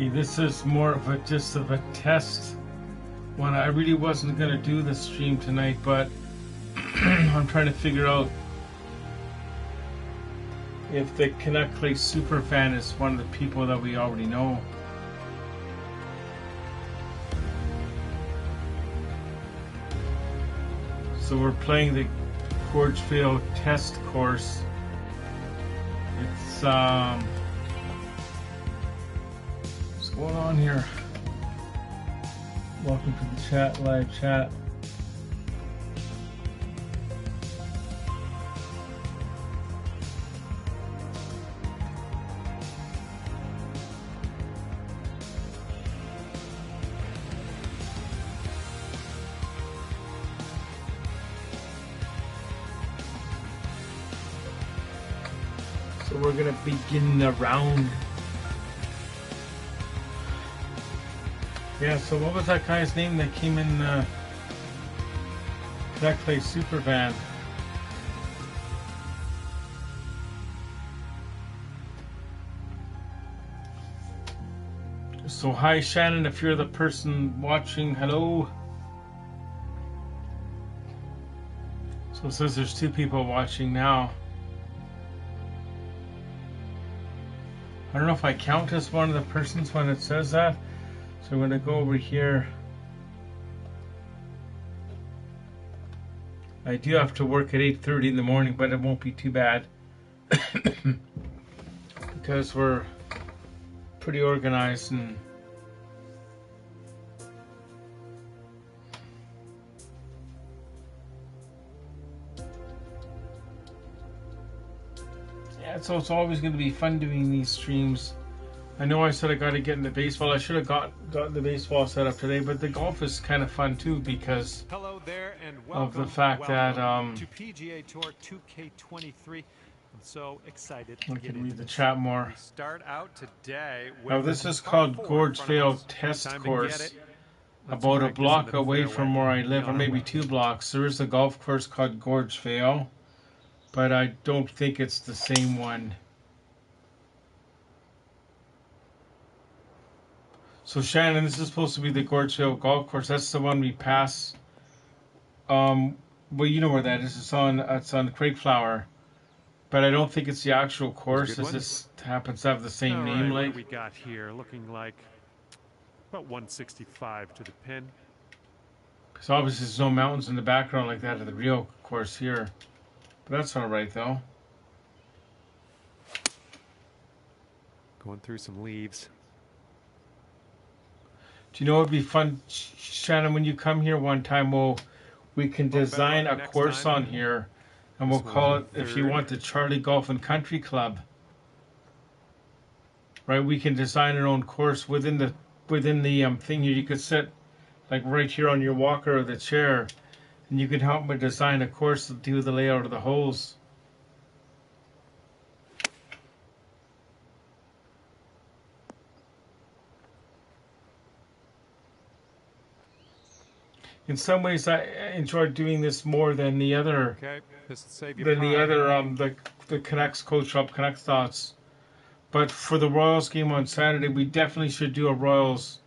Hey, this is more of a just of a test one. I really wasn't gonna do the stream tonight, but I'm trying to figure out if the Canuck Clay superfan is one of the people that we already know. So we're playing the Gorgeville test course. It's what's going on here? Welcome to the chat, live chat. So we're gonna begin the round. Yeah, so what was that guy's name that came in that Clay super van? So hi Shannon, if you're the person watching, hello. So it says there's 2 people watching now. I don't know if I count as one of the persons when it says that. So I'm going to go over here. I do have to work at 8:30 in the morning, but it won't be too bad. Because we're pretty organized and yeah, so it's always going to be fun doing these streams. I know I said I got to get into baseball. I should have got the baseball set up today, but the golf is kind of fun too because of the fact that to PGA Tour 2K23. I'm so excited to get read the chat more. We start out today with now this is called Gorgeville Test Course, about a block away from where I live, or maybe 2 blocks. There is a golf course called Gorgeville, but I don't think it's the same one. So Shannon, this is supposed to be the Gorgeville Golf Course. That's the one we pass. Well, you know where that is. It's on Craigflower, but I don't think it's the actual course. It just happens to have the same name. Like what do we got here, looking like about 165 to the pin. Because obviously there's no mountains in the background like that of the real course here, but that's all right though. Going through some leaves. Do you know what would be fun, Shannon, when you come here one time, we can design a course on here, and we'll call it, if you want, the Charlie Golf and Country Club. Right? We can design our own course within the thing here. You could sit like right here on your walker or the chair, and you can help me design a course to do the layout of the holes. In some ways, I enjoyed doing this more than the other. The Canucks Coach Up Canucks Thoughts. But for the Royals game on Saturday, we definitely should do a Royals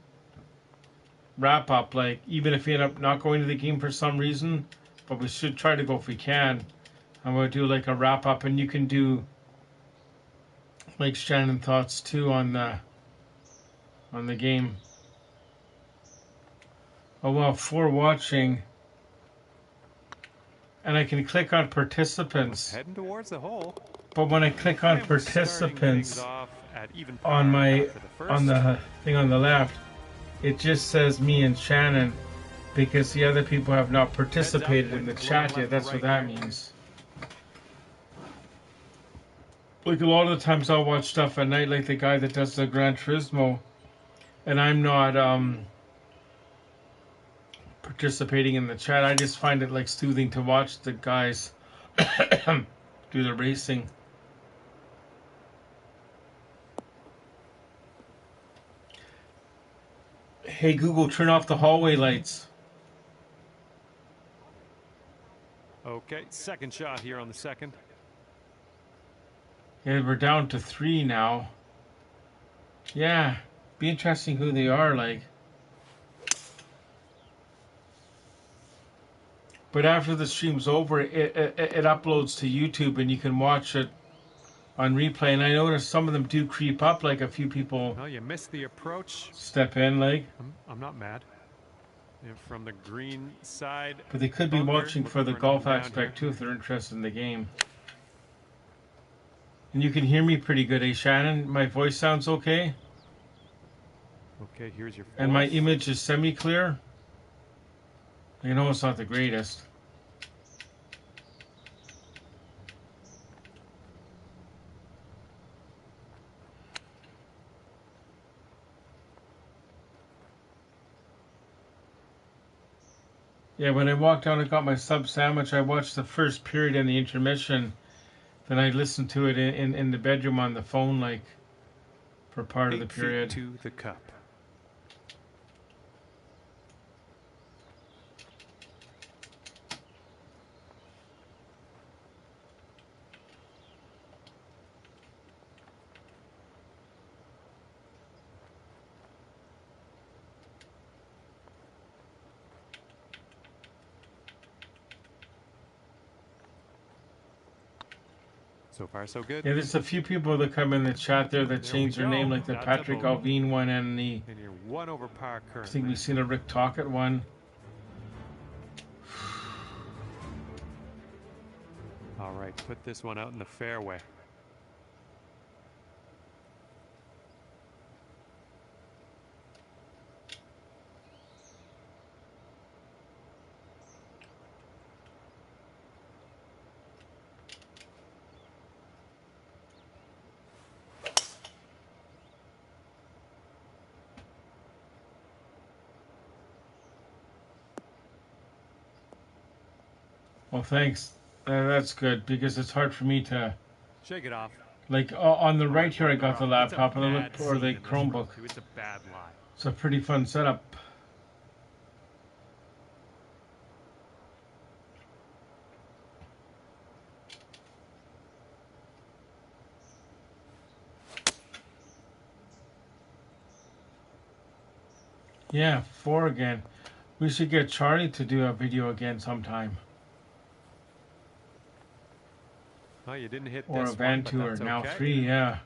wrap up. Like even if we end up not going to the game for some reason, but we should try to go if we can. And we'll do like a wrap up, and you can do like Shannon thoughts too on the game. Oh well, for watching, and I can click on participants. Heading towards the hole. But when I click on participants on the thing on the left, it just says me and Shannon because the other people have not participated in the chat yet. That's what that means. Like a lot of the times I'll watch stuff at night, like the guy that does the Gran Turismo, and I'm not participating in the chat. I just find it like soothing to watch the guys do the racing. Hey Google, turn off the hallway lights. Okay, second shot here on the second. Yeah, we're down to 3 now. Yeah, Be interesting who they are, like. But after the stream's over, it uploads to YouTube and you can watch it on replay. And I noticed some of them do creep up, like a few people. Well, you missed the approach. Step in, like. I'm not mad. And from the green side. But they could be watching for the golf aspect too if they're interested in the game. And you can hear me pretty good, eh, Shannon? My voice sounds okay? Okay, here's your fourth. And my image is semi-clear? I know it's not the greatest. Yeah, when I walked down and got my sub sandwich, I watched the first period and the intermission. Then I listened to it in the bedroom on the phone, like, for part of the period. 8 feet to the cup. So far, so good. Yeah, there's a few people that come in the chat there that change their name, like the Patrick Alvine one and the. And you're 1 over par currently. I think we've seen a Rick Tocchet one. All right, put this one out in the fairway. Well, thanks. That's good because it's hard for me to. Shake it off. Like on the right here, I got the laptop and I look or the Chromebook. It's a bad lie. It's a pretty fun setup. Yeah, 4 again. We should get Charlie to do a video again sometime. Well, you didn't hit Or this a van one, tour. but that's Now okay. 3, yeah.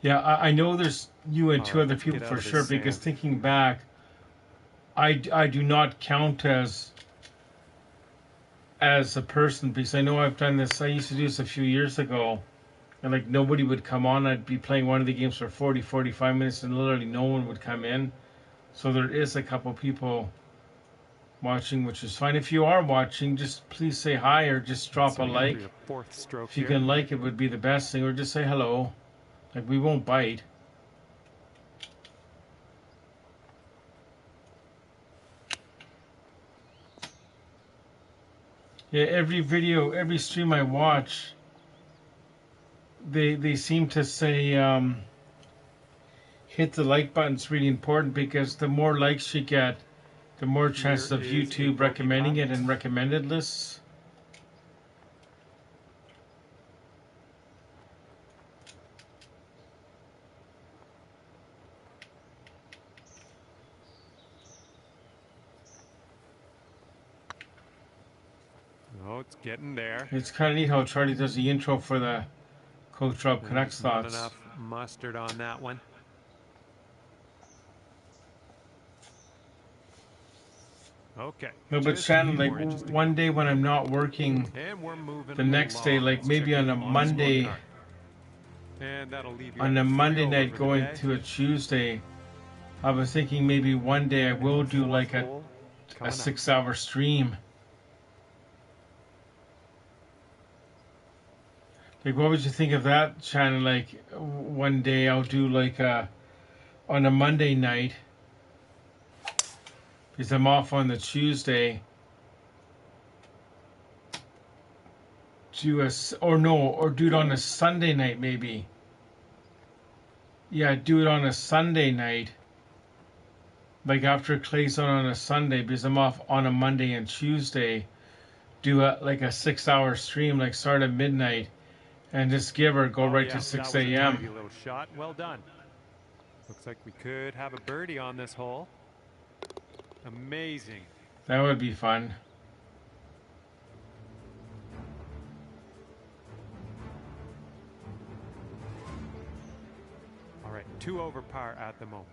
Yeah, I know there's you and 2 other people for sure, because thinking back, I do not count as a person, because I know I've done this. I used to do this a few years ago, and like nobody would come on. I'd be playing one of the games for 40, 45 minutes, and literally no one would come in. So there is a couple people watching, which is fine. If you are watching, just please say hi or just drop a like. If you can like, it would be the best thing, or just say hello. Like, we won't bite. Yeah, every video, every stream I watch, they seem to say hit the like button. It's really important, because the more likes you get, the more chance of YouTube recommending it in recommended lists. Oh, it's getting there. It's kind of neat how Charlie does the intro for the Coach Rob Canucks thoughts. Not enough mustard on that one. Okay. No, but Shannon, like one day when I'm not working, the next day, like maybe on a Monday, on a Monday night going to a Tuesday, I was thinking maybe one day I will do like a 6-hour stream. Like, what would you think of that, Shannon? Like, one day I'll do like on a Monday night, because I'm off on the Tuesday. Do it on a Sunday night maybe. Yeah, do it on a Sunday night. Like after Clay's on a Sunday, because I'm off on a Monday and Tuesday. Do like a 6-hour stream, like start at midnight. and just give her go right yeah, to 6 that was a tidy a.m. little shot. Well done. Looks like we could have a birdie on this hole. Amazing. That would be fun. All right, 2 over par at the moment.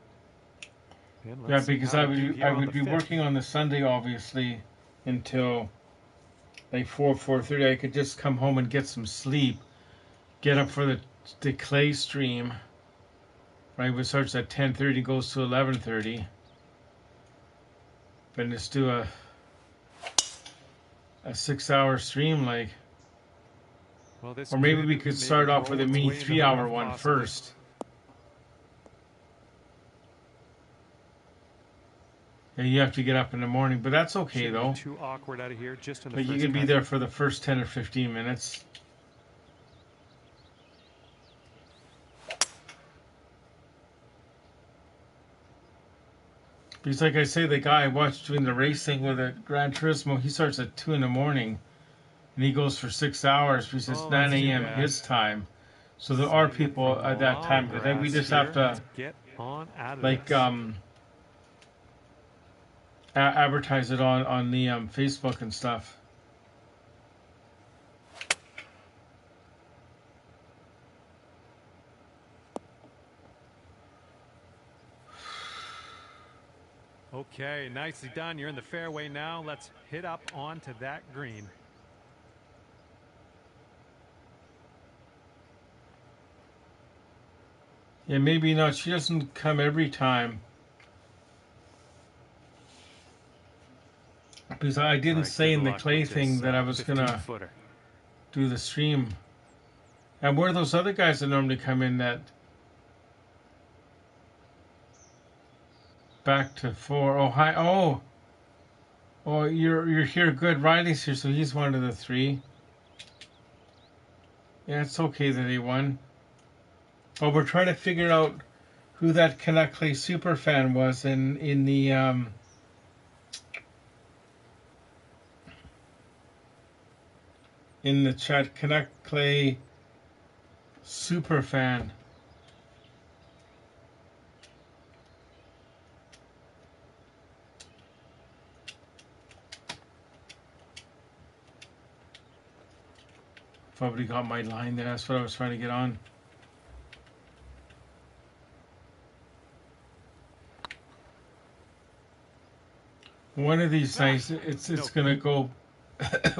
Yeah, because I would be working on the Sunday, obviously, until like 4:30. I could just come home and get some sleep, get up for the clay stream, right, which starts at 10:30, goes to 11:30, but just do a 6-hour stream, like, well, or maybe we could start off with a mini 3-hour one first. Yeah, you have to get up in the morning, but that's okay though. Too awkward out of here, just in the But you first can be cut. there for the first 10 or 15 minutes. Because like I say, the guy I watched doing the racing with a Gran Turismo, he starts at 2 in the morning and he goes for 6 hours because it's 9 a.m. his time. So there are people at that time. But then we just have to get on out of like this. Advertise it on the Facebook and stuff. Okay, nicely done. You're in the fairway now. Let's hit up onto that green. Yeah, maybe not. She doesn't come every time. Because I didn't say in the clay thing that I was going to do the stream. And where are those other guys that normally come in that back to 4? Oh, hi. Oh, you're here. Good. Riley's here, so he's one of the 3. Yeah, it's okay that he won. But we're trying to figure out who that Canuck Clay super fan was in the chat. Canuck Clay super fan. Probably got my line there. That's what I was trying to get on. One of these nights, it's gonna go.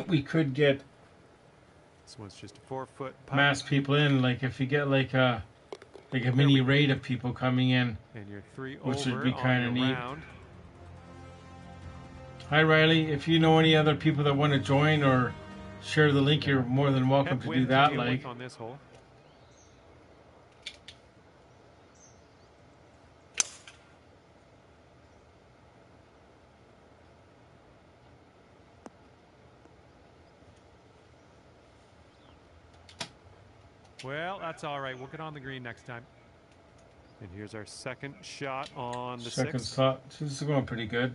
We could get This one's just a 4-foot putt. mass people in. Like if you get like a mini raid of people coming in, and you're 3 which over would be kind of neat. round. Hi Riley, if you know any other people that want to join or share the link, you're more than welcome to do that. Like, on this hole. Well, that's all right. We'll get on the green next time. And here's our second shot on the second 6th. shot. This is going pretty good.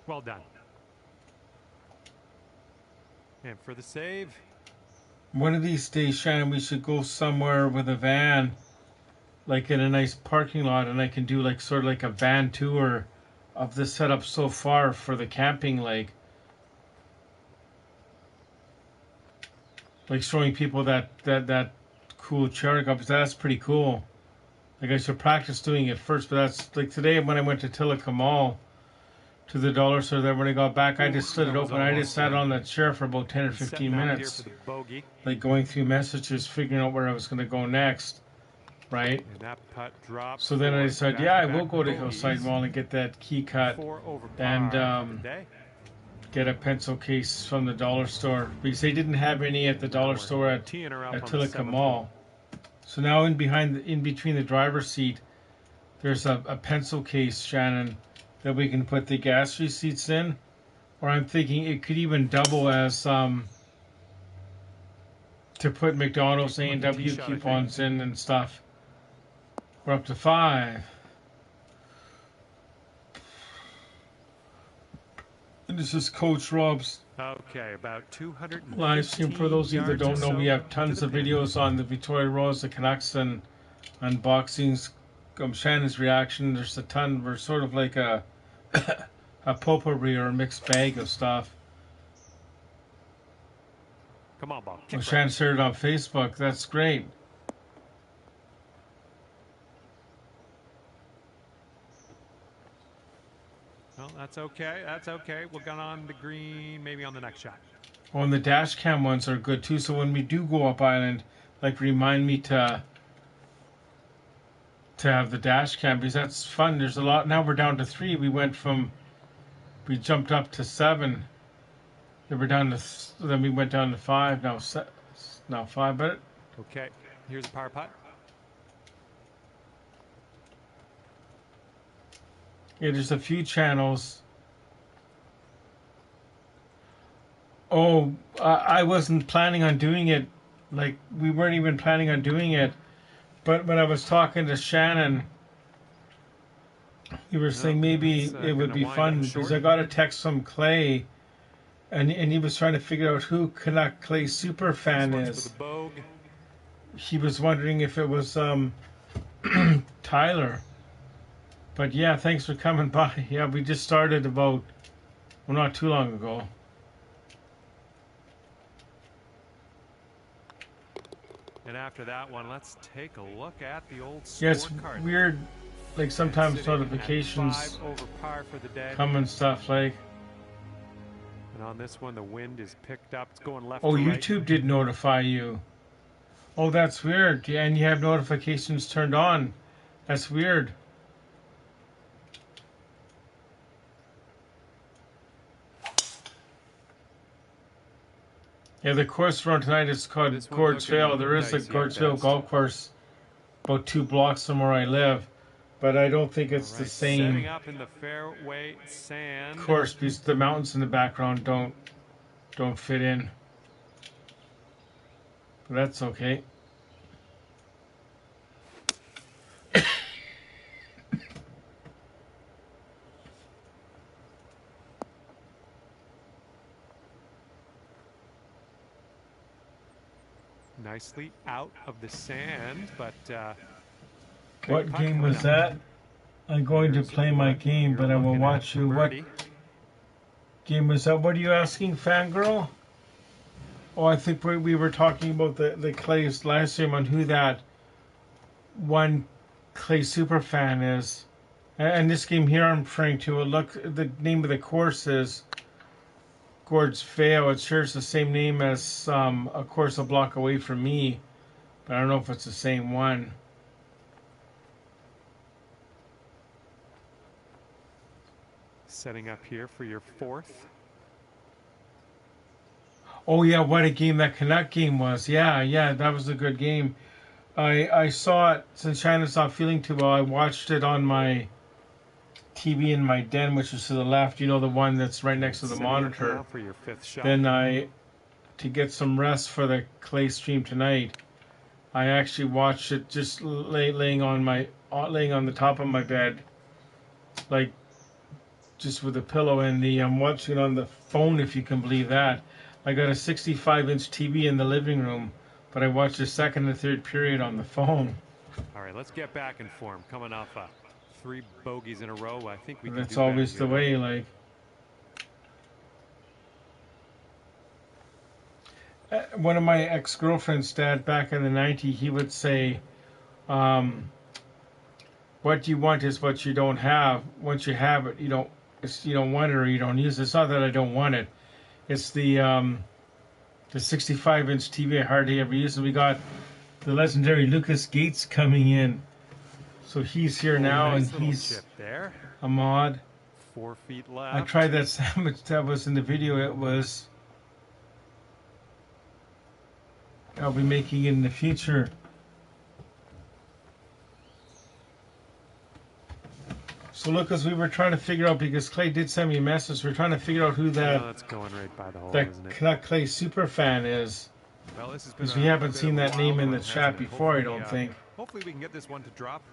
Well done. And for the save. One of these days, Shannon, we should go somewhere with a van, like in a nice parking lot, and I can do like sort of like a van tour of the setup so far for the camping, like showing people that cool cherry cup. That's pretty cool. Like I should practice doing it first, but that's like today when I went to Tilica Mall to the dollar store there when I got back, I just slid it open. I just sat on that chair for about 10 or 15 minutes, like going through messages, figuring out where I was going to go next, right? And that putt drops. So then I decided, yeah, I will go to Hillside Mall and get that key cut and get a pencil case from the dollar store because they didn't have any at the dollar store at Tilica Mall. So now in between the driver's seat, there's a pencil case, Shannon, that we can put the gas receipts in, or I'm thinking it could even double as to put McDonald's A&W coupons in and stuff. We're up to 5. And this is Coach Rob's Okay, about 200 live stream. For those of you that don't know, we have tons of videos on the Victoria Royals, the Canucks, and unboxings. Shannon's reaction. There's a ton. We're sort of like a potpourri or a mixed bag of stuff. Come on, ball. Well, Shannon shared it on Facebook. That's great. Well, that's okay. That's okay. We'll get on the green, maybe on the next shot. Oh, and the dash cam ones are good too. So when we do go up island, like remind me to have the dash cam, because that's fun. There's a lot. Now we're down to 3. We jumped up to 7. Then we're down to. Then we went down to 5. Now 5. But okay, here's a power putt. yeah, there's a few channels. Oh, I wasn't planning on doing it. Like, we weren't even planning on doing it. But when I was talking to Shannon, you were saying maybe it would be fun, because I got a text from Clay, and he was trying to figure out who Canuck Clay superfan is. He was wondering if it was Tyler. But yeah, thanks for coming by. Yeah, we just started well, not too long ago. And after that one, let's take a look at the old scorecard. Yeah, it's weird. Like, sometimes notifications come and stuff, like. And on this one, the wind is picked up. It's going left. Oh, to YouTube right. did notify you. Oh, that's weird. Yeah, and you have notifications turned on. That's weird. Yeah, the course we're on tonight is called Gorgevale. There is a Gorgevale golf course about 2 blocks from where I live, but I don't think it's the same Setting up in the fairway sand course, because the mountains in the background don't fit in. But that's okay. Nicely out of the sand, but what game was that? I'm going to play my game, but I will watch you. What game was that? What are you asking, fangirl? Oh, I think we were talking about the Clay's live stream on who that one Clay superfan is. And this game here I'm referring to, look, the name of the course is Gorgevale. It shares the same name as a course a block away from me, but I don't know if it's the same one. Setting up here for your 4th. Oh yeah, what a game that Canuck game was. Yeah, that was a good game. I saw it, since China's not feeling too well, I watched it on my TV in my den, which is to the left, you know, the one that's right next to the monitor. For your 5th shot. Then to get some rest for the Clay stream tonight, I actually watched it just laying on the top of my bed, like just with a pillow, and I'm watching it on the phone, if you can believe that. I got a 65-inch TV in the living room, but I watched the 2nd and 3rd period on the phone. All right, let's get back in form. Coming off 3 bogeys in a row, I think we can. That's always the way, like. One of my ex-girlfriend's dad back in the 90s, he would say, what you want is what you don't have. Once you have it, you don't want it, or you don't use it. It's not that I don't want it. It's the 65-inch TV I hardly ever use. And we got the legendary Lucas Gates coming in. So he's here now, nice, and he's chip there. a mod. 4 feet left. I tried that sandwich that was in the video. I'll be making it in the future. So look, as we were trying to figure out, because Clay did send me a message, we're trying to figure out who that's going right by the hole, that isn't it? Canuck Clay superfan is. Well, this has been because we haven't seen that name in the chat before, I don't think. Hopefully we can get this one to drop.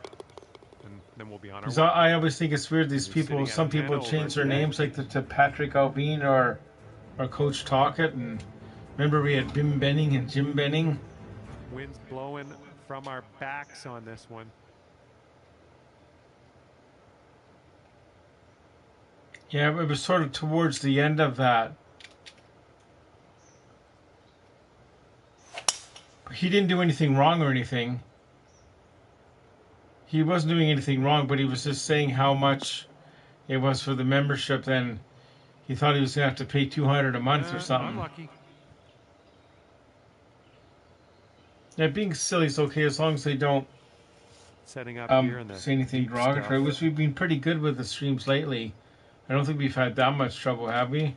and then we'll be on our Because way. I always think it's weird. These He's people, sitting at some a 10 people over change their today. names like to Patrick Albeen or Coach Talkett. And remember we had Bim Benning and Jim Benning. Wind's blowing from our backs on this one. Yeah, it was sort of towards the end of that. He didn't do anything wrong or anything. He wasn't doing anything wrong, but he was just saying how much it was for the membership. Then he thought he was going to have to pay $200 a month or something. Unlucky. Yeah, being silly is okay as long as they don't Setting up here in the say anything derogatory, which we've been pretty good with the streams lately. I don't think we've had that much trouble, have we?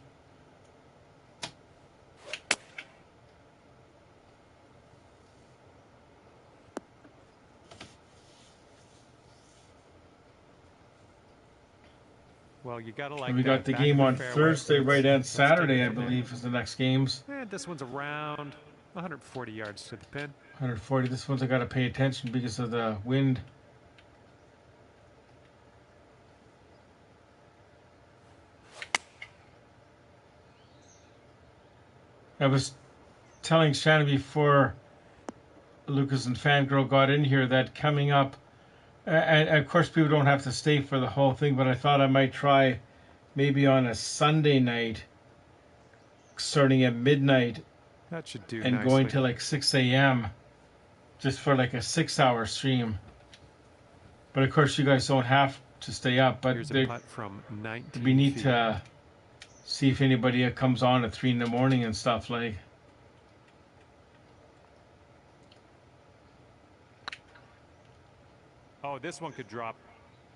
Well, you gotta like. And we got the game on Thursday, right, and Saturday, I believe, is the next games. And this one's around 140 yards to the pin. 140. This one's I got to pay attention because of the wind. I was telling Shannon before Lucas and Fangirl got in here that coming up, and of course people don't have to stay for the whole thing, but I thought I might try maybe on a Sunday night, starting at midnight, That should do and nicely. going to like 6 a.m. just for like a 6-hour stream. But of course you guys don't have to stay up, but Here's a putt from 19 we need feet. to see if anybody comes on at 3 in the morning and stuff like. Oh, this one could drop.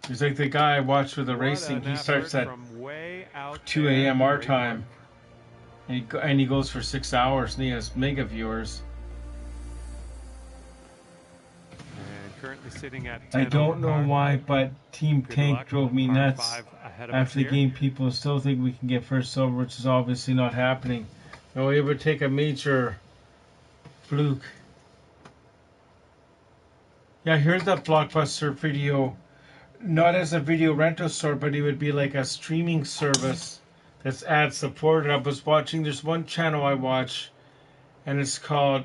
He's like the guy I watched with the What racing. an He starts effort at from way out 2 there. a.m. our Great time, mark. and he goes for 6 hours, and he has mega viewers. And currently sitting at 10 I don't know over par. why, but Team Good Tank luck. drove me Par nuts. 5 ahead of us After the here. game, people still think we can get first silver, which is obviously not happening. No, we would take a major fluke. Yeah, I heard that Blockbuster video, not as a video rental store, but it would be like a streaming service that's ad supported. I was watching, there's one channel I watch, and it's called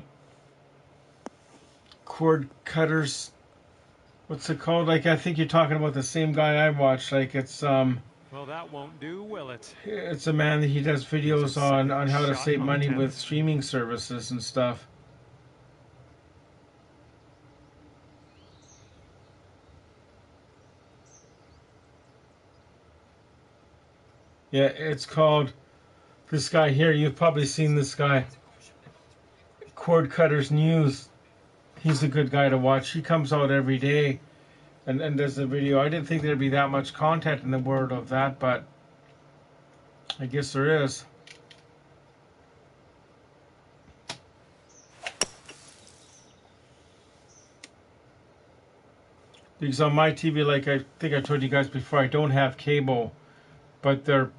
Cord Cutters. What's it called? Like, I think you're talking about the same guy I watch. Like, it's Well, that won't do, will it? it's a man that he does videos on how to shot save on money 10. with streaming services and stuff. Yeah, it's called, this guy here, you've probably seen this guy, Cord Cutters News. He's a good guy to watch. He comes out every day and does a video. I didn't think there'd be that much content in the world of that, but I guess there is. Because on my TV, like I think I told you guys before, I don't have cable, but they're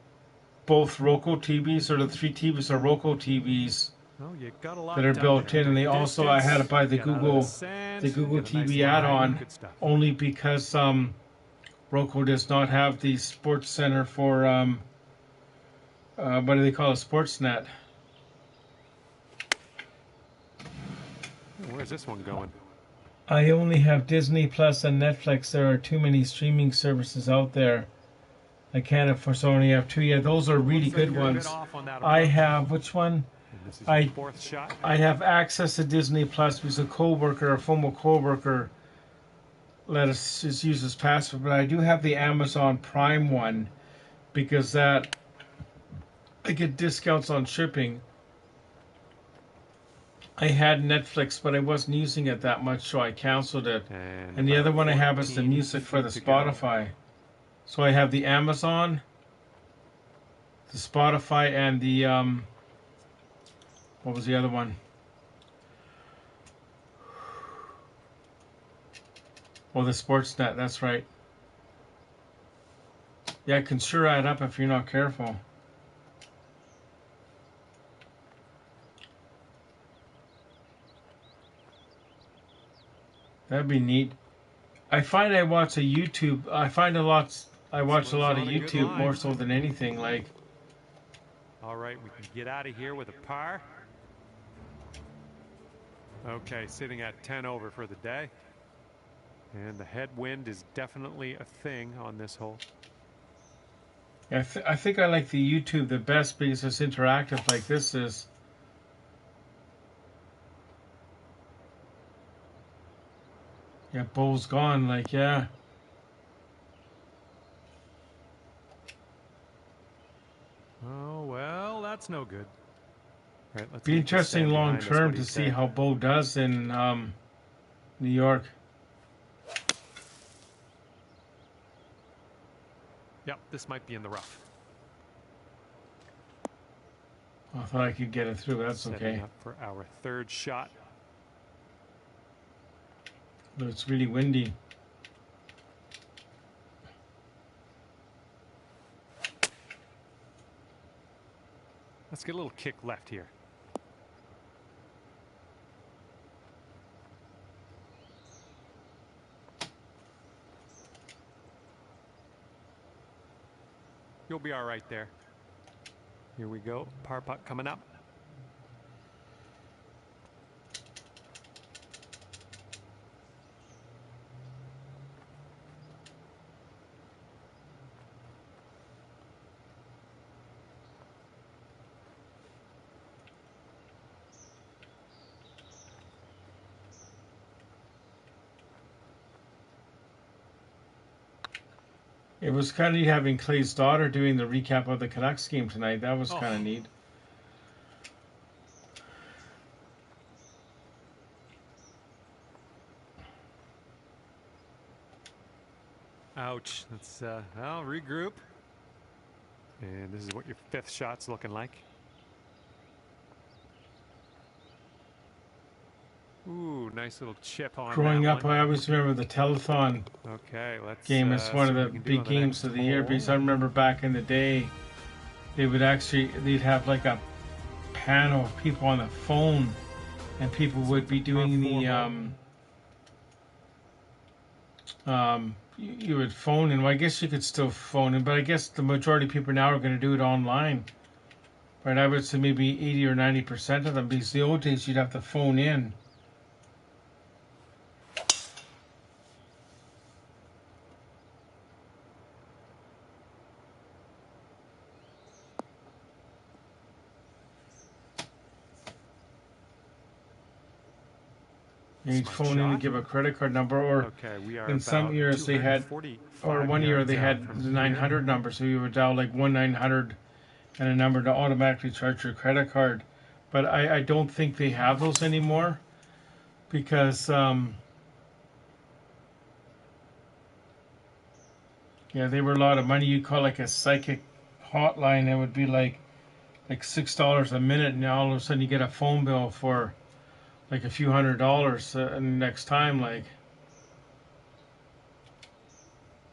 both Roku TVs, or the 3 TVs are Roku TVs Oh, you got a lot that are done built there. in, and they also, I had to buy the Get out of Google sand, Google get a nice TV line. add-on, Good stuff. only because Roku does not have the Sports Center for what do they call it, Sportsnet. Where's this one going? I only have Disney Plus and Netflix. There are too many streaming services out there. I can't afford, so I only have 2 yet. Those are really good You're a bit ones. off on that I approach. have, which one? And this is I- your fourth shot. I have access to Disney Plus because a coworker, a former coworker, let us just use his password. But I do have the Amazon Prime one because that I get discounts on shipping. I had Netflix, but I wasn't using it that much, so I canceled it. And the about other one I have is the 14 music for the feet to go. Spotify. So I have the Amazon, the Spotify, and the what was the other one? Oh, the Sportsnet. That's right. Yeah, it can sure add up if you're not careful. That'd be neat. I find I watch a YouTube. I find a lot. I watch a This one's lot of on a good YouTube more line. so than anything. Like, All right, we can get out of here with a par. Okay, sitting at 10 over for the day. And the headwind is definitely a thing on this hole. I think I like the YouTube the best because it's interactive like this is. Yeah, bowl's gone. Like, yeah. Oh, well, that's no good. All right, let's Be meet the interesting stand long behind us, term what do to you see say? how Bo does in New York. Yep, this might be in the rough. I thought I could get it through. That's Setting okay. up for our third shot. But it's really windy. Let's get a little kick left here. You'll be all right there. Here we go. Par putt coming up. It was kind of neat having Clay's daughter doing the recap of the Canucks game tonight. That was kind of neat. Ouch. Let's well, regroup. And this is what your fifth shot's looking like. Ooh, nice little chip on Growing that up, one. I always remember the telethon Okay, let's game as one of the big games of the year because I remember back in the day, they'd have like a panel of people on the phone, and people would be doing the you would phone in. Well, I guess you could still phone in, but I guess the majority of people now are going to do it online. Right? I would say maybe 80 or 90% of them, because the old days you'd have to phone in. You'd phone in to give a credit card number, or in some years they had, or one year they had the 900 number, so you would dial like 1-900 and a number to automatically charge your credit card. But I don't think they have those anymore because yeah, they were a lot of money. You call like a psychic hotline, it would be like $6 a minute, and now all of a sudden you get a phone bill for like a few $100s next time. Like,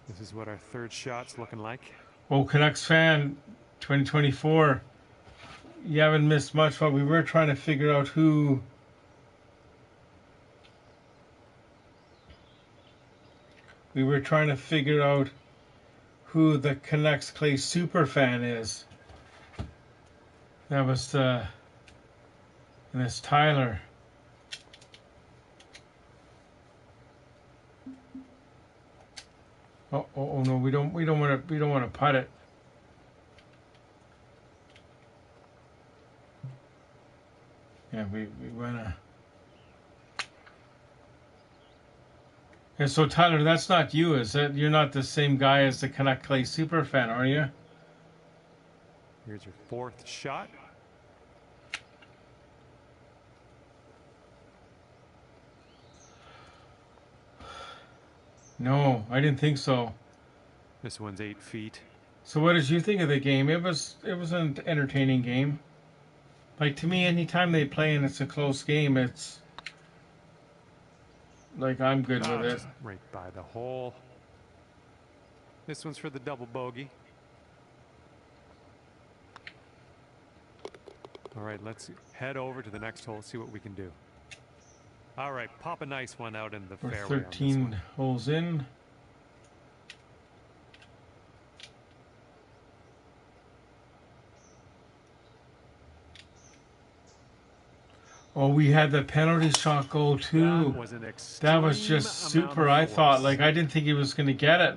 this is what our third shot's looking like. well, Canucks fan 2024, you haven't missed much, but we were trying to figure out who the Canucks Clay super fan is. That was and it's Tyler. Oh no, we don't want to putt it. Yeah, we wanna. And so Tyler, that's not you, is it? You're not the same guy as the Canuck Clay super fan, are you? Here's your fourth shot. No, I didn't think so. This one's 8 feet. So what did you think of the game? It was an entertaining game. Like, to me, anytime they play and it's a close game, it's like I'm good with it. Right by the hole. This one's for the double bogey. All right, let's head over to the next hole, see what we can do. All right, pop a nice one out in the We're fairway. 13 holes in. Oh, we had the penalty shot goal too. That was just super. I thought, like, I didn't think he was going to get it.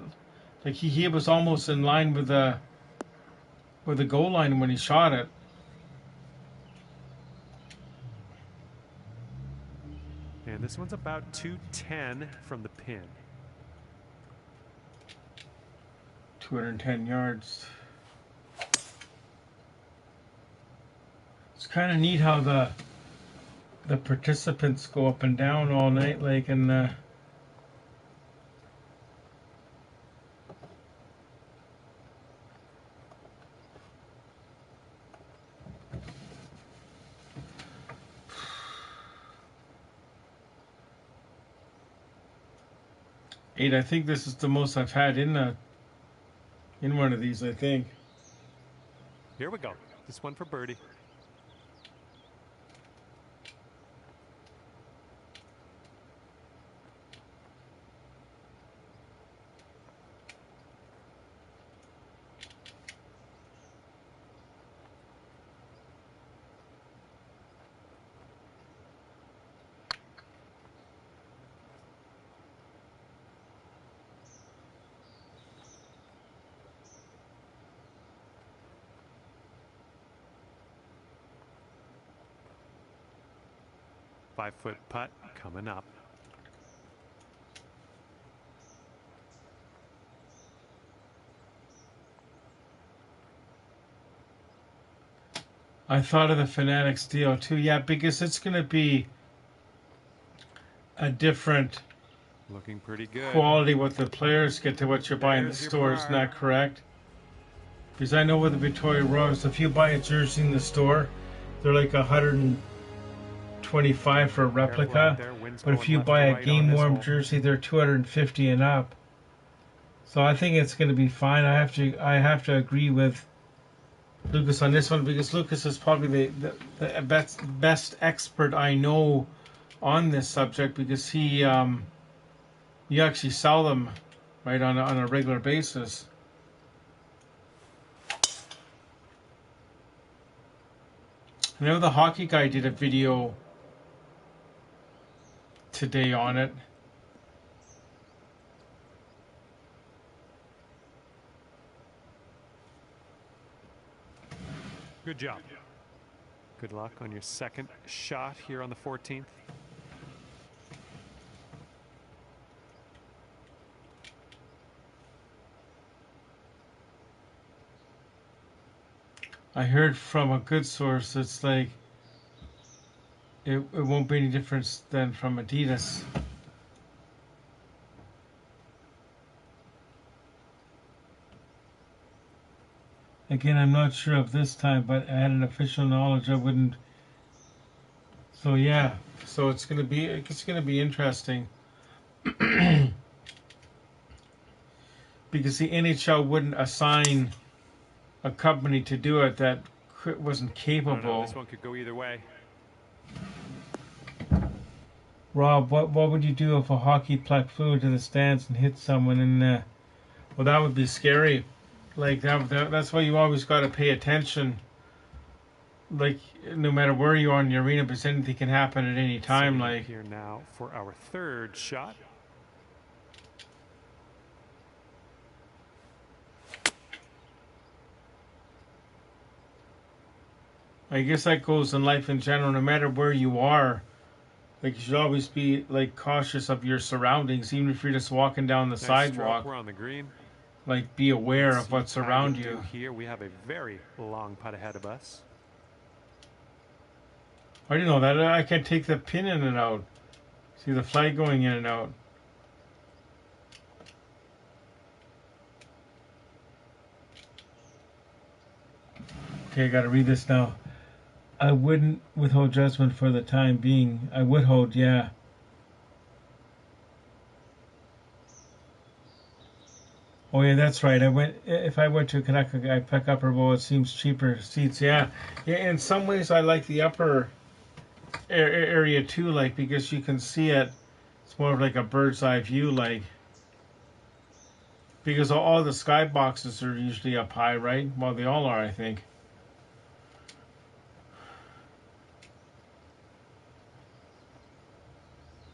Like he was almost in line with the goal line when he shot it. And this one's about 210 from the pin. 210 yards. It's kind of neat how the participants go up and down all night, like, and eight. I think this is the most I've had in one of these, I think. Here we go. This one for birdie. Five-foot putt coming up. I thought of the Fanatics deal too, yeah, because it's going to be a different Looking pretty good. quality what the players get to what you're buying in the store. Isn't that correct? Because I know with the Victoria Royals, if you buy a jersey in the store, they're like 125 for a replica. But if you buy a game worn jersey, they're 250 and up. So I think it's going to be fine. I have to agree with Lucas on this one, because Lucas is probably the best expert I know on this subject, because you actually sell them right on a regular basis. I know the hockey guy did a video today on it. Good job. Good luck on your second shot here on the 14th. I heard from a good source it's like it won't be any difference than from Adidas. Again, I'm not sure of this time, but I had an official knowledge I wouldn't. So yeah, so it's gonna be interesting. Because the NHL wouldn't assign a company to do it that wasn't capable. This one could go either way. Rob, what would you do if a hockey puck flew into the stands and hit someone in the... Well, that would be scary. Like, that's why you always got to pay attention. Like, no matter where you are in the arena, because anything can happen at any time. Like, here now for our third shot. I guess that goes in life in general. No matter where you are, like, you should always be like cautious of your surroundings, even if you're just walking down the sidewalk. We're on the green. Like, be aware of what's around you. Here we have a very long putt ahead of us. I didn't know that. I can take the pin in and out. See the flag going in and out. Okay, I gotta read this now. I wouldn't withhold judgment for the time being. I would hold, yeah. Oh yeah, that's right. If I went to a Canuck, I pick upper bowl. It seems cheaper seats. Yeah, yeah. In some ways, I like the upper area too, like, because you can see it. It's more of like a bird's eye view, like, because all the sky boxes are usually up high, right? Well, they all are, I think.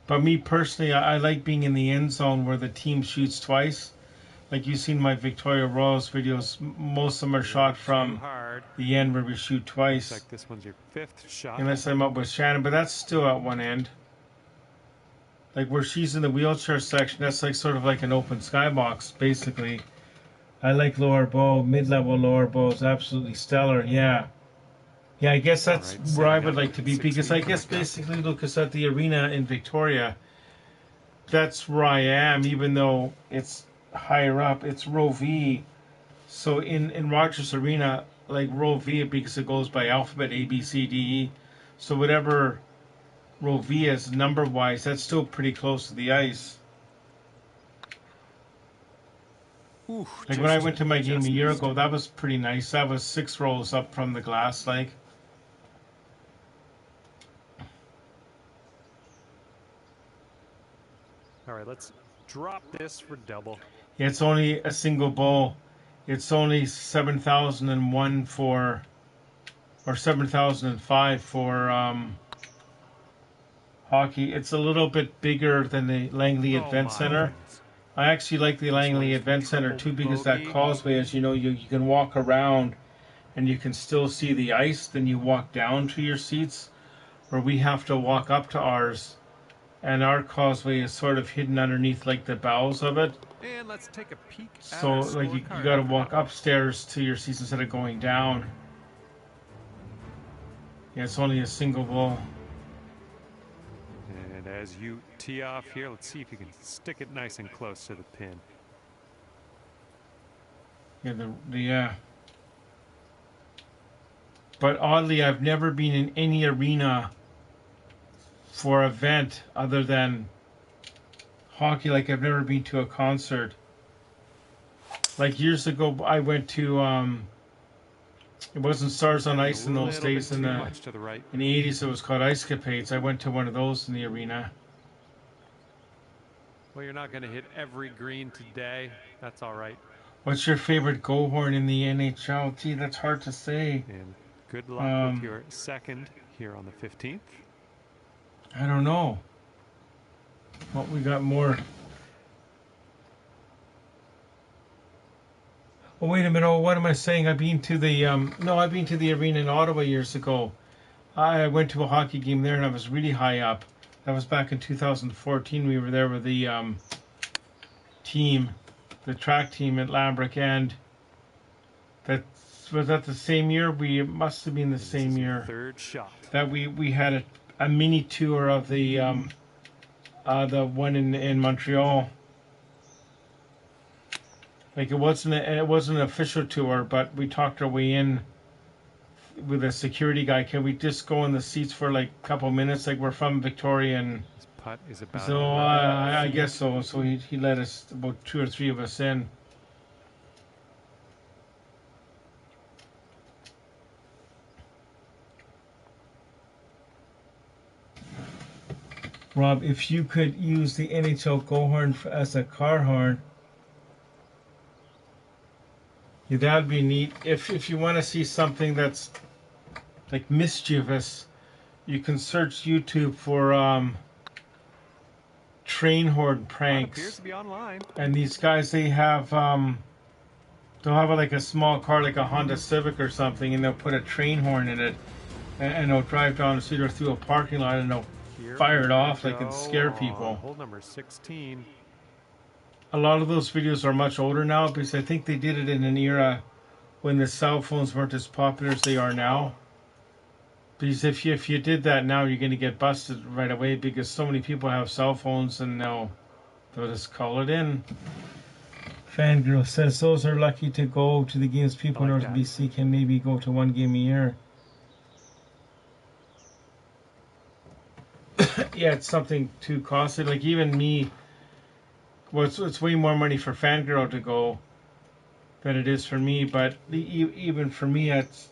But me personally, I like being in the end zone where the team shoots twice. Like you've seen my Victoria Royals videos, most of them are shot from the end where we shoot twice. Looks like this one's your 5th shot. Unless I'm up with Shannon, but that's still at one end. Like where she's in the wheelchair section, that's like sort of like an open skybox, basically. I like lower bow, mid-level lower bow is absolutely stellar, yeah. Yeah, I guess that's right, where I would like to be, because I guess basically, Lucas, at the arena in Victoria, that's where I am, even though it's higher up, it's row V. So in Rogers Arena, like row V, because it goes by alphabet A, B, C, D, E. So whatever row V is number-wise, that's still pretty close to the ice. Ooh, like when I went to my game a year ago, that was pretty nice. That was 6 rows up from the glass, like. All right, let's drop this for double. Yeah, it's only a single bowl. It's only 7,001 for, or 7,005 for hockey. It's a little bit bigger than the Langley Event Center. I actually like the Langley Event Center too, because that causeway, as you know, you can walk around and you can still see the ice. Then you walk down to your seats, where we have to walk up to ours. And our causeway is sort of hidden underneath like the bowels of it. And let's take a peek. So like you got to walk upstairs to your seats instead of going down. Yeah, it's only a single ball. And as you tee off here, let's see if you can stick it nice and close to the pin. Yeah, but oddly, I've never been in any arena for an event other than hockey. Like I've never been to a concert. Like years ago, I went to it wasn't Stars on Ice in those days. In the 80s, it was called Ice Capades. I went to one of those in the arena. Well, you're not going to hit every green today. That's all right. What's your favorite goal horn in the NHL? Gee, that's hard to say. And good luck with your second here on the 15th. I don't know. Well, we got more. Oh, wait a minute. Oh, what am I saying? I've been to the I've been to the arena in Ottawa years ago. I went to a hockey game there, and I was really high up. That was back in 2014. We were there with the team, the track team at Lambrick, and was that the same year? It must have been the same year. Third shot. That we had a mini tour of the one in Montreal. Like it wasn't an official tour, but we talked our way in with a security guy. Can we just go in the seats for like a couple minutes? Like we're from Victoria, and this putt is about so I guess so. So he let us, about 2 or 3 of us in. Rob, if you could use the NHL go horn as a car horn, yeah, that'd be neat. If you want to see something that's like mischievous, you can search YouTube for train horn pranks. Appears to be online. And these guys, they'll have like a small car, like a Honda Civic or something, and they'll put a train horn in it, and they'll drive down the street or through a parking lot, and they'll fire it off like and scare people. Hole number 16. A lot of those videos are much older now, because I think they did it in an era when the cell phones weren't as popular as they are now. Because if you did that now, you're going to get busted right away, because so many people have cell phones and they'll just call it in. Fangirl says those are lucky to go to the games. People in North BC can maybe go to one game a year. Yeah, it's something too costly. Like even me, well, it's way more money for Fangirl to go than it is for me. But even for me, it's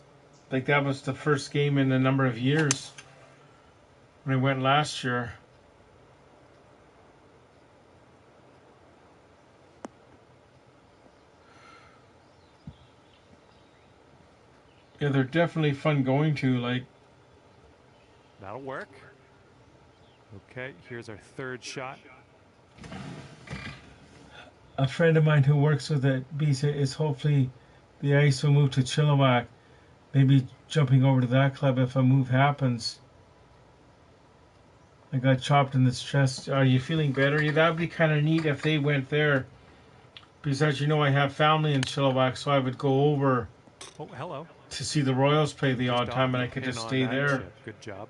like that was the first game in a number of years. when I went last year. Yeah, they're definitely fun going to. Like, that'll work. Okay, here's our third shot. a friend of mine who works with it, Bisa, is hopefully the ice will move to Chilliwack. Maybe jumping over to that club if a move happens. I got chopped in the chest. Are you feeling better? Yeah, that would be kind of neat if they went there. Because as you know, I have family in Chilliwack, so I would go over to see the Royals play the odd time, and I could just stay there. Chip. Good job.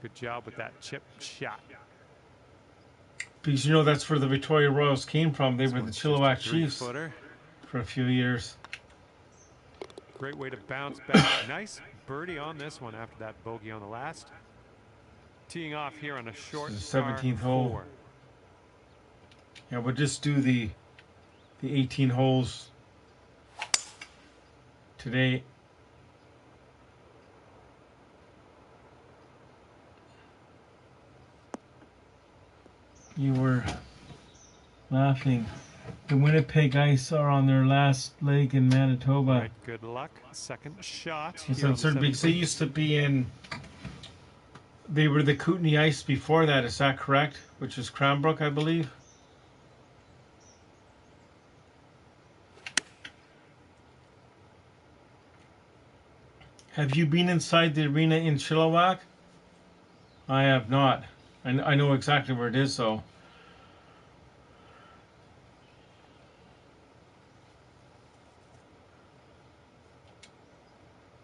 Good job with that chip shot. Because you know that's where the Victoria Royals came from. They were the Chilliwack Chiefs for a few years. Great way to bounce back. Nice birdie on this one after that bogey on the last. Teeing off here on a short 17th hole. Yeah, we'll just do the 18 holes today. You were laughing. The Winnipeg Ice are on their last leg in Manitoba. Right, good luck. Second shot. It's uncertain because they used to be in. They were the Kootenay Ice before that. Is that correct? Which is Cranbrook, I believe. Have you been inside the arena in Chilliwack? I have not. I know exactly where it is, though.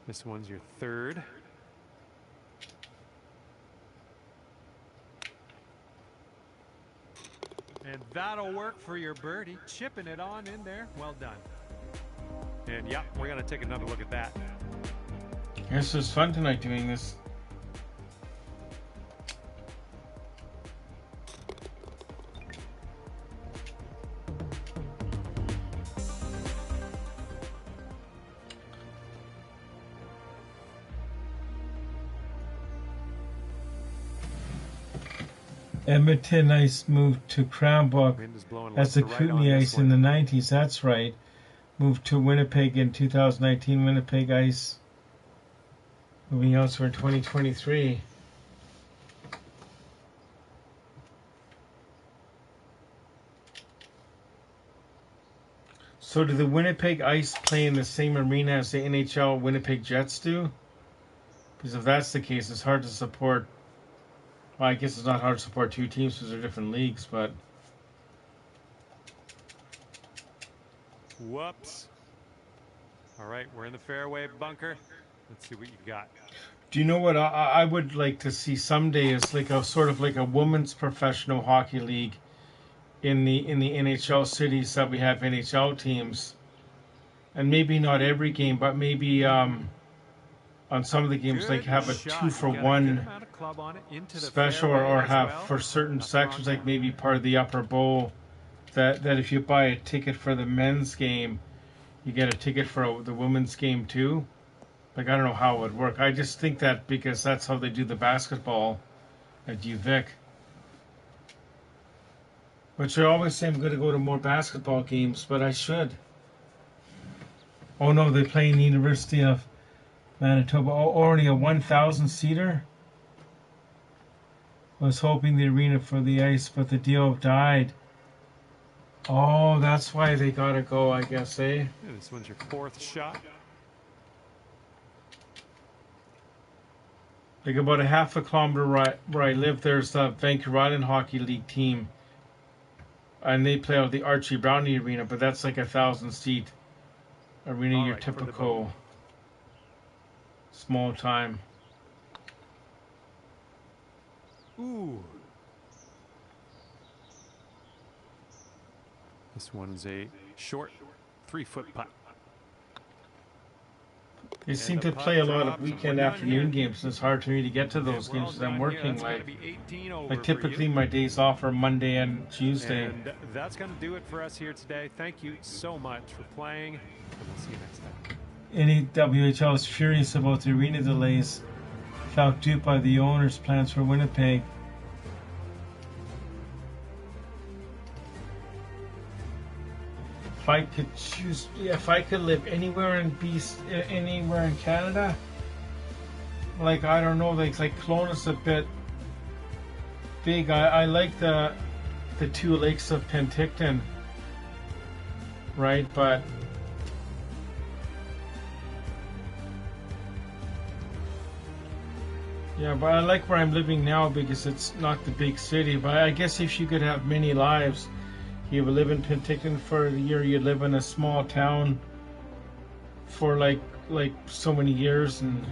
This one's your third. And that'll work for your birdie. Chipping it on in there. Well done. And yeah, we're going to take another look at that. This was fun tonight doing this. Edmonton Ice moved to Cranbrook as the Kootenay Ice in the 90s. That's right. Moved to Winnipeg in 2019. Winnipeg Ice moving elsewhere in 2023. So do the Winnipeg Ice play in the same arena as the NHL Winnipeg Jets do? Because if that's the case, it's hard to support. Well, I guess it's not hard to support two teams because they're different leagues, but... Whoops. All right, we're in the fairway bunker. Let's see what you got. Do you know what I would like to see someday is like a sort of like a women's professional hockey league in the NHL cities that we have NHL teams, and maybe not every game, but maybe on some of the games like have a 2-for-1 special, or have for certain sections like maybe part of the upper bowl that if you buy a ticket for the men's game, you get a ticket for the women's game too. Like, I don't know how it would work. I just think that because that's how they do the basketball at UVic. Which I always say I'm going to go to more basketball games, but I should. Oh no, they play in the University of Manitoba. Oh, already a 1,000-seater? Was hoping the arena for the Ice, but the deal died. Oh, that's why they got to go, I guess, eh? Yeah, this one's your fourth shot. Like about a half a kilometer where I live, there's the Vancouver Island Hockey League team. And they play out the Archie Brownie Arena, but that's like 1,000-seat arena, your typical small time. Ooh. This one's a short 3-foot putt. They seem to play a lot of weekend afternoon games, and it's hard for me to get to those games because I'm working. Like typically my days off are Monday and Tuesday. And that's going to do it for us here today. Thank you so much for playing, and we'll see you next time. NEWHL is furious about the arena delays. felt duped by the owner's plans for Winnipeg. If I could choose, if I could live anywhere in anywhere in Canada, like I don't know, like Kelowna's a bit big. I like the two lakes of Penticton, right? But yeah, but I like where I'm living now because it's not the big city. But I guess if you could have many lives, you would live in Penticton for a year, you'd live in a small town for like so many years, and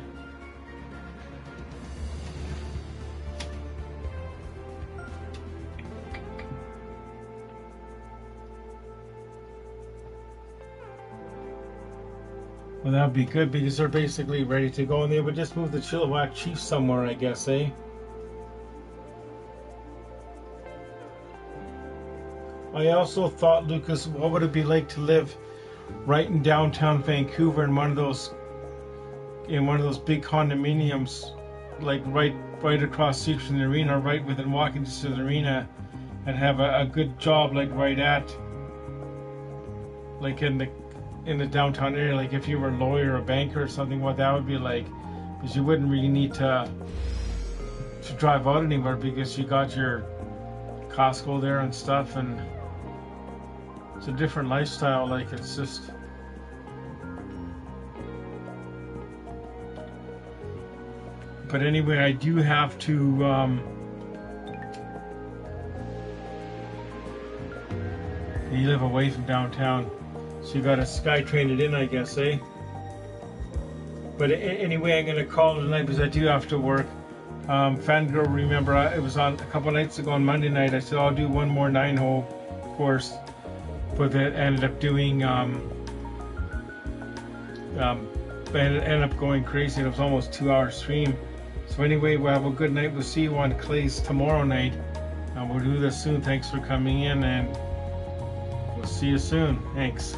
well, that'd be good because they're basically ready to go, and they would just move the Chilliwack Chiefs somewhere, I guess, eh? I also thought, Lucas, what would it be like to live right in downtown Vancouver in one of those big condominiums, like right across the street from the arena, right within walking distance of the arena, and have a good job like right at, like in the downtown area, like if you were a lawyer or a banker or something, what that would be like, because you wouldn't really need to drive out anywhere because you got your Costco there and stuff, and it's a different lifestyle. Like it's just, but anyway, I do have to you live away from downtown, so you got to SkyTrain it in, I guess, eh? But anyway, I'm gonna call it tonight because I do have to work. Fangirl, remember, it was on a couple nights ago on Monday night. I said I'll do one more 9-hole course, but that ended up doing ended up going crazy. It was almost 2-hour stream. So anyway, we'll have a good night. We'll see you on Clay's tomorrow night. We'll do this soon. Thanks for coming in, and we'll see you soon. Thanks.